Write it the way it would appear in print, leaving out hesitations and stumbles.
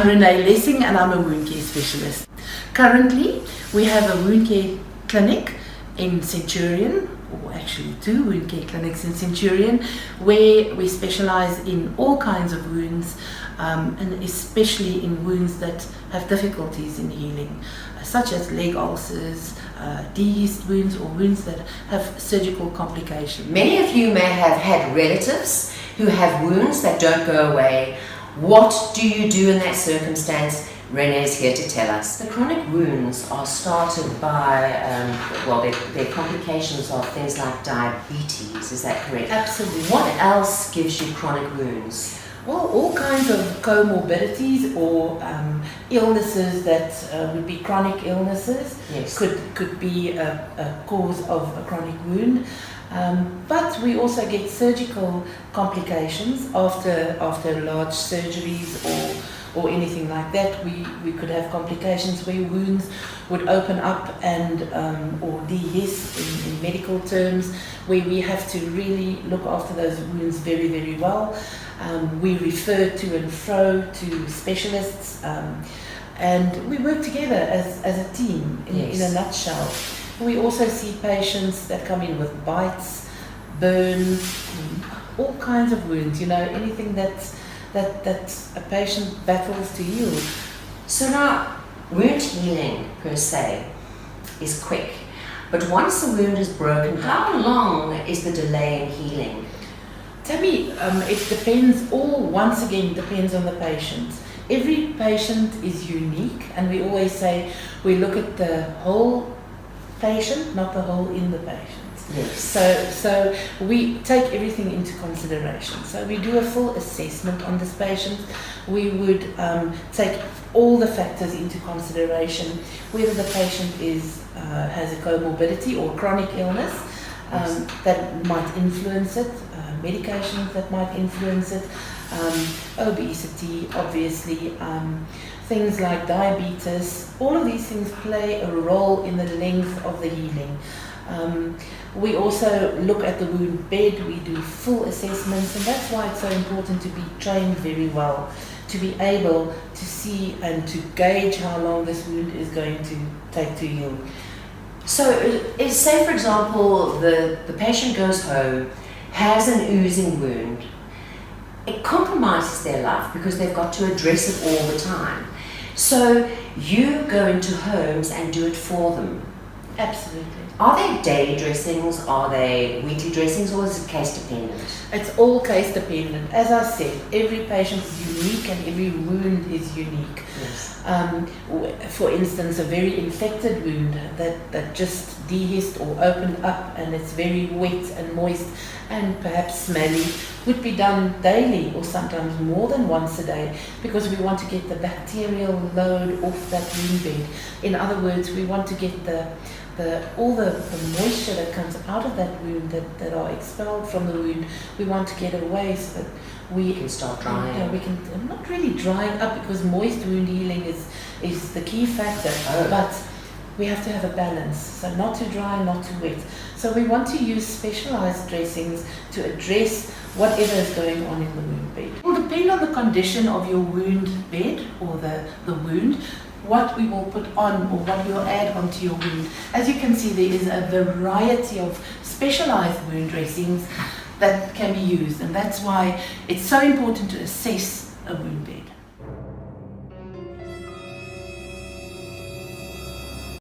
I'm Rene Lessing and I'm a wound care specialist. Currently, we have a wound care clinic in Centurion, or actually 2 wound care clinics in Centurion, where we specialize in all kinds of wounds, and especially in wounds that have difficulties in healing, such as leg ulcers, de-yeast wounds, or wounds that have surgical complications. Many of you may have had relatives who have wounds that don't go away. What do you do in that circumstance? Rene is here to tell us. The chronic wounds are started by, they're complications of things like diabetes, is that correct? Absolutely. What else gives you chronic wounds? Well, all kinds of comorbidities or illnesses that would be chronic illnesses. Yes. could be a cause of a chronic wound. But we also get surgical complications after large surgeries or anything like that. We could have complications where wounds would open up and or dehisce in medical terms, where we have to really look after those wounds very, very well. We refer to and fro to specialists, and we work together as a team in a nutshell. We also see patients that come in with bites, burns, all kinds of wounds, anything that a patient battles to heal. So now, wound healing per se is quick, but once the wound is broken, how long is the delay in healing? Tammy, it depends, once again, depends on the patient. Every patient is unique, and we always say we look at the whole patient, not the hole in the patient. Yes. So we take everything into consideration. So we do a full assessment on this patient. We would take all the factors into consideration, whether the patient has a comorbidity or chronic illness that might influence it, medications that might influence it, obesity, obviously, things like diabetes. All of these things play a role in the length of the healing. We also look at the wound bed. We do full assessments, and that's why it's so important to be trained very well, to be able to see and to gauge how long this wound is going to take to heal. So say for example the patient goes home, has an oozing wound. It compromises their life because they've got to address it all the time. So you go into homes and do it for them. Absolutely. Are they daily dressings? Are they weekly dressings, or is it case dependent? It's all case dependent. As I said, every patient is unique and every wound is unique. Yes. For instance, a very infected wound that just dehisced or opened up and it's very wet and moist and perhaps smelly would be done daily or sometimes more than once a day, because we want to get the bacterial load off that wound bed. In other words, we want to get all the moisture that comes out of that wound that are expelled from the wound. We want to get away so that we can start drying. We can not really drying up, because moist wound healing is the key factor. But we have to have a balance, so not too dry, not too wet. So we want to use specialized dressings to address whatever is going on in the wound bed. It will depend on the condition of your wound bed or the wound, what we will put on or what we'll add onto your wound. As you can see, there is a variety of specialized wound dressings that can be used, and that's why it's so important to assess a wound bed.